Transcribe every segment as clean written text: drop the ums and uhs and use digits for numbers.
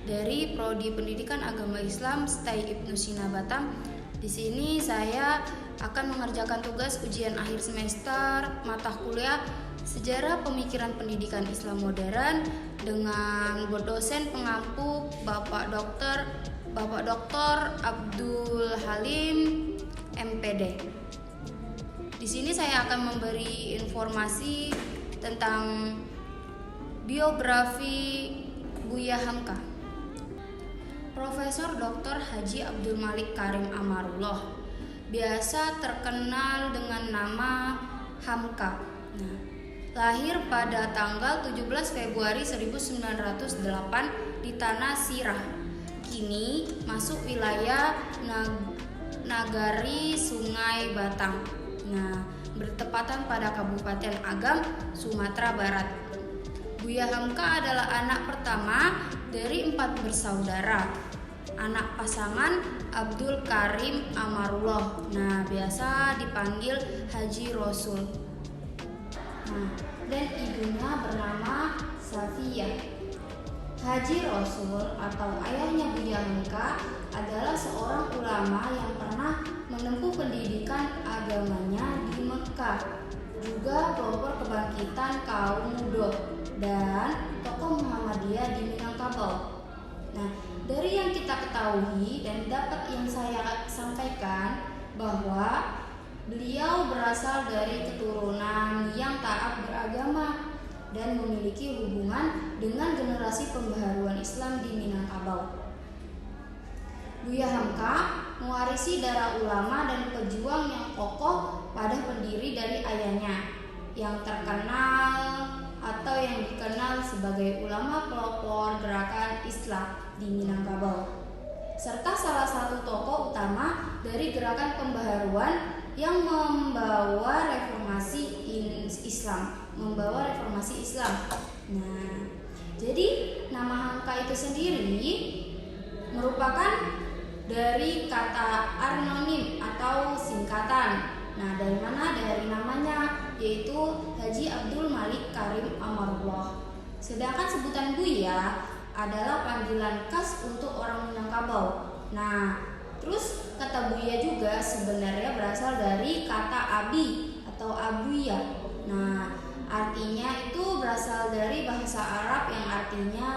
dari Prodi Pendidikan Agama Islam STAI Ibnu Sina Batam. Di sini saya akan mengerjakan tugas ujian akhir semester mata kuliah Sejarah Pemikiran Pendidikan Islam Modern dengan dosen pengampu Bapak Dr. Abdul Halim MPD. Di sini saya akan memberi informasi tentang biografi Buya Hamka. Profesor Dr. Haji Abdul Malik Karim Amarullah, biasa terkenal dengan nama Hamka. Lahir pada tanggal 17 Februari 1908 di Tanah Sirah, kini masuk wilayah Nagari Sungai Batang. Bertepatan pada Kabupaten Agam, Sumatera Barat. Buya Hamka adalah anak pertama dari 4 bersaudara. Anak pasangan Abdul Karim Amarullah, biasa dipanggil Haji Rasul. Dan ibunya bernama Safiyah. Haji Rasul atau ayahnya Buya Hamka adalah seorang ulama yang pernah menempuh pendidikan agamanya di Mekah, juga pelopor kebangkitan kaum muda dan tokoh Muhammadiyah di Minangkabau. Dari yang kita ketahui dan dapat yang saya sampaikan bahwa beliau berasal dari keturunan yang taat beragama dan memiliki hubungan dengan generasi pembaharuan Islam di Minangkabau. Buya Hamka mewarisi darah ulama dan pejuang yang kokoh pada pendiri dari ayahnya yang terkenal atau yang dikenal sebagai ulama pelopor gerakan Islam di Minangkabau, serta salah satu tokoh utama dari gerakan pembaharuan yang membawa reformasi Islam. Jadi nama Hamka itu sendiri merupakan dari kata arnonim atau singkatan. Dari mana? Dari namanya, yaitu Haji Abdul Malik Karim Amarullah. Sedangkan sebutan Buya adalah panggilan khas untuk orang Minangkabau. Terus kata Buya juga sebenarnya berasal dari kata abi atau abuya. Artinya itu berasal dari bahasa Arab yang artinya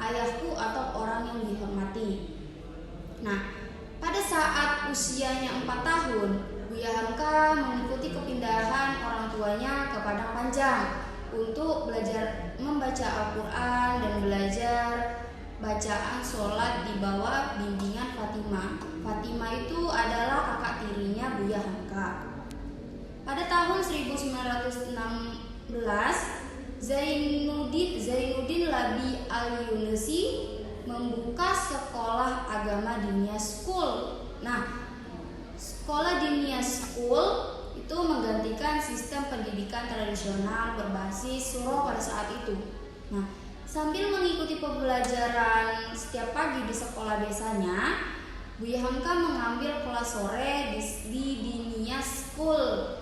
ayahku atau orang yang dihormati. Pada saat usianya 4 tahun, Buya Hamka mengikuti kepindahan orang tuanya ke Padang Panjang untuk belajar membaca Al-Quran dan belajar bacaan sholat di bawah bimbingan Fatimah. Fatimah itu adalah kakak tirinya Buya Hamka. Pada tahun 1916, Zainuddin Labi Al-Yunusi membuka sekolah agama Dinia School. Sekolah Dinia School itu menggantikan sistem pendidikan tradisional berbasis surau pada saat itu. Sambil mengikuti pembelajaran setiap pagi di sekolah desanya, Buya Hamka mengambil kelas sore di Dinia School.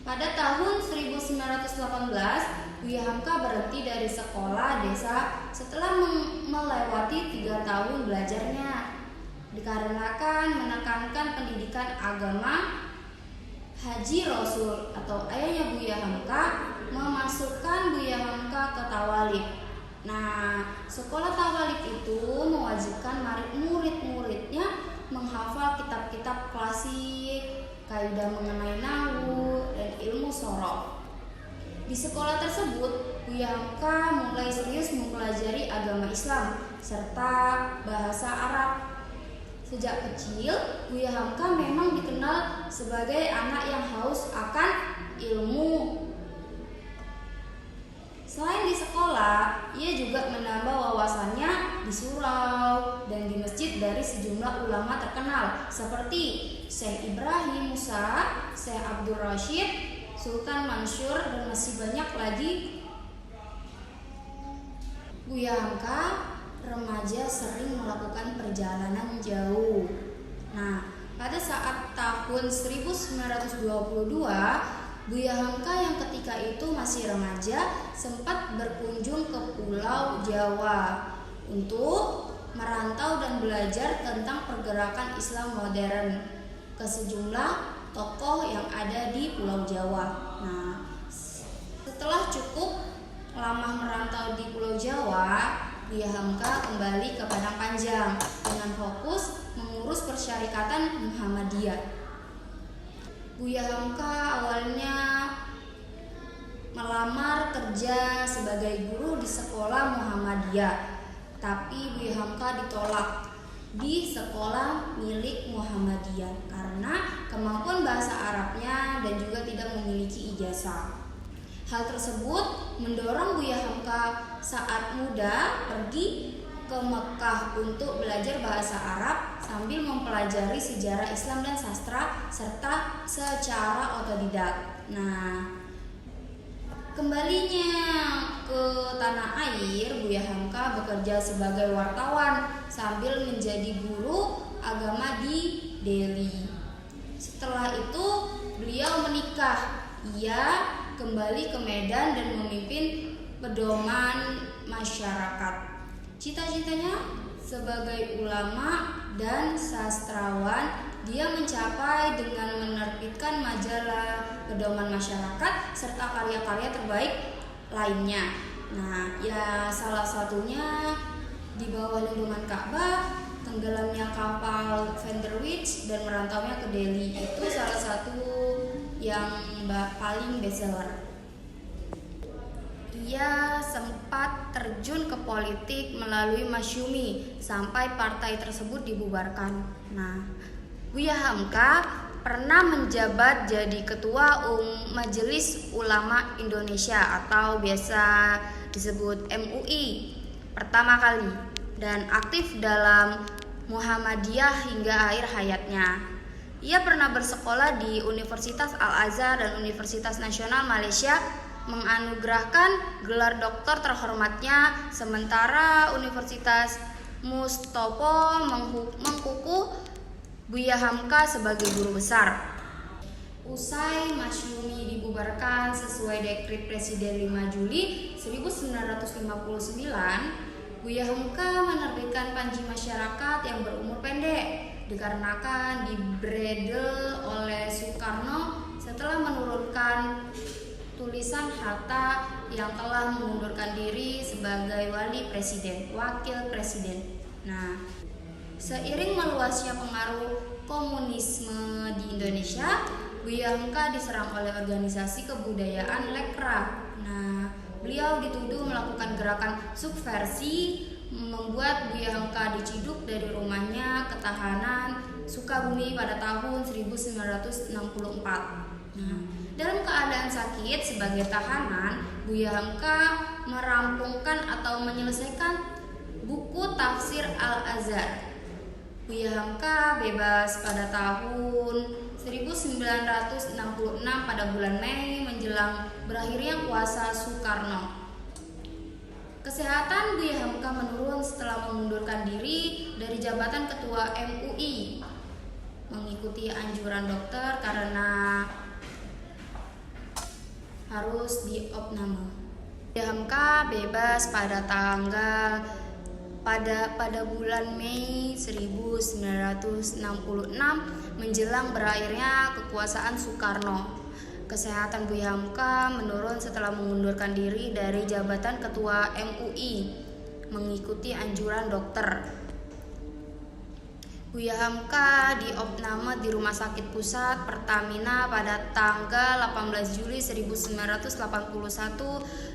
Pada tahun 1918, Buya Hamka berhenti dari sekolah desa setelah melewati 3 tahun belajarnya. Dikarenakan menekankan pendidikan agama, Haji Rasul atau ayahnya Buya Hamka memasukkan Buya Hamka ke Tawalib. Sekolah Tawalib itu mewajibkan murid-muridnya menghafal kitab-kitab klasik, kaidah mengenai nahwu dan ilmu sorof. Di sekolah tersebut, Buya Hamka mulai serius mempelajari agama Islam serta bahasa Arab. Sejak kecil, Buya Hamka memang dikenal sebagai anak yang haus akan ilmu. Selain di sekolah, ia juga menambah wawasannya di surau dan di masjid dari sejumlah ulama terkenal seperti Syekh Ibrahim Musa, Syekh Abdul Rashid, Sultan Mansur, dan masih banyak lagi. Buya Hamka remaja sering melakukan perjalanan jauh. Pada saat tahun 1922, Buya Hamka yang ketika itu masih remaja sempat berkunjung Pulau Jawa untuk merantau dan belajar tentang pergerakan Islam modern ke sejumlah tokoh yang ada di Pulau Jawa. Nah, setelah cukup lama merantau di Pulau Jawa, Buya Hamka kembali ke Padang Panjang dengan fokus mengurus persyarikatan Muhammadiyah. Buya Hamka awalnya melamar kerja sebagai guru di sekolah Muhammadiyah, tapi Buya Hamka ditolak di sekolah milik Muhammadiyah karena kemampuan bahasa Arabnya dan juga tidak memiliki ijazah. Hal tersebut mendorong Buya Hamka saat muda pergi ke Mekah untuk belajar bahasa Arab sambil mempelajari sejarah Islam dan sastra serta secara otodidak. Nah, kembalinya ke tanah air, Buya Hamka bekerja sebagai wartawan sambil menjadi guru agama di Delhi. Setelah itu, beliau menikah. Ia kembali ke Medan dan memimpin pedoman masyarakat. Cita-citanya sebagai ulama dan sastrawan, dia mencapai dengan menerbitkan majalah pedoman masyarakat serta karya-karya terbaik lainnya. Nah, ya salah satunya Di Bawah Lindungan Ka'bah, Tenggelamnya Kapal Vanderwich, dan Merantaunya ke Delhi. Itu salah satu yang paling bestseller. Ia sempat terjun ke politik melalui Masyumi sampai partai tersebut dibubarkan. Nah, Buya Hamka pernah menjabat jadi Ketua Majelis Ulama Indonesia atau biasa disebut MUI pertama kali dan aktif dalam Muhammadiyah hingga akhir hayatnya. Ia pernah bersekolah di Universitas Al-Azhar dan Universitas Nasional Malaysia, menganugerahkan gelar doktor terhormatnya, sementara Universitas Mustopo mengkukuh Buya Hamka sebagai guru besar. Usai Masyumi dibubarkan sesuai dekret Presiden 5 Juli 1959, Buya Hamka menerbitkan Panji Masyarakat yang berumur pendek dikarenakan dibredel oleh Soekarno setelah menurunkan tulisan Hatta yang telah mengundurkan diri sebagai wakil presiden. Nah, seiring meluasnya pengaruh komunisme di Indonesia, Buya Hamka diserang oleh organisasi kebudayaan Lekra. Nah, beliau dituduh melakukan gerakan subversi, membuat Buya Hamka diciduk dari rumahnya ke tahanan Sukabumi pada tahun 1964. Nah, dalam keadaan sakit sebagai tahanan, Buya Hamka merampungkan atau menyelesaikan buku tafsir Al-Azhar. Buya Hamka bebas pada tahun 1966 pada bulan Mei menjelang berakhirnya kuasa Soekarno. Kesehatan Buya Hamka menurun setelah mengundurkan diri dari jabatan Ketua MUI, mengikuti anjuran dokter karena harus diopname. Buya Hamka bebas pada bulan Mei 1966 menjelang berakhirnya kekuasaan Soekarno. Kesehatan Buya Hamka menurun setelah mengundurkan diri dari jabatan Ketua MUI, mengikuti anjuran dokter. Buya Hamka diopname di Rumah Sakit Pusat Pertamina pada tanggal 18 Juli 1981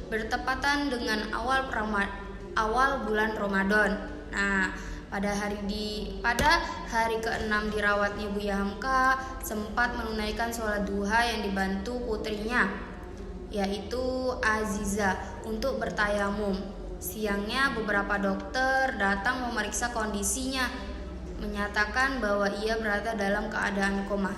bertepatan dengan awal bulan Ramadan. Nah, pada hari ke-6 dirawatnya Buya Hamka sempat menunaikan sholat duha yang dibantu putrinya, yaitu Aziza, untuk bertayamum. Siangnya beberapa dokter datang memeriksa kondisinya, menyatakan bahwa ia berada dalam keadaan koma.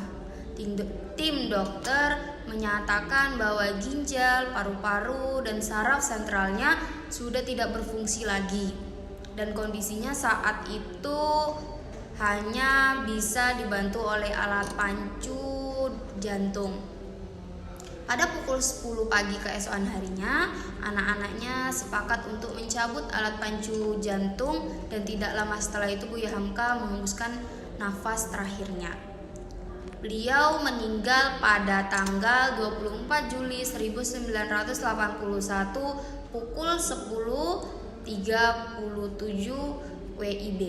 Tim dokter menyatakan bahwa ginjal, paru-paru, dan saraf sentralnya sudah tidak berfungsi lagi, dan kondisinya saat itu hanya bisa dibantu oleh alat pancu jantung. Pada pukul 10 pagi keesokan harinya, anak-anaknya sepakat untuk mencabut alat pancu jantung dan tidak lama setelah itu Buya Hamka menghembuskan nafas terakhirnya. Beliau meninggal pada tanggal 24 Juli 1981 pukul 10.37 WIB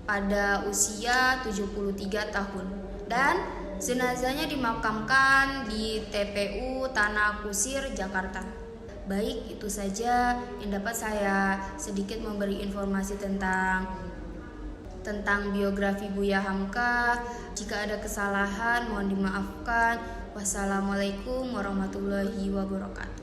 pada usia 73 tahun dan jenazahnya dimakamkan di TPU Tanah Kusir, Jakarta. Baik, itu saja yang dapat saya sedikit memberi informasi tentang biografi Buya Hamka. Jika ada kesalahan mohon dimaafkan. Wassalamualaikum warahmatullahi wabarakatuh.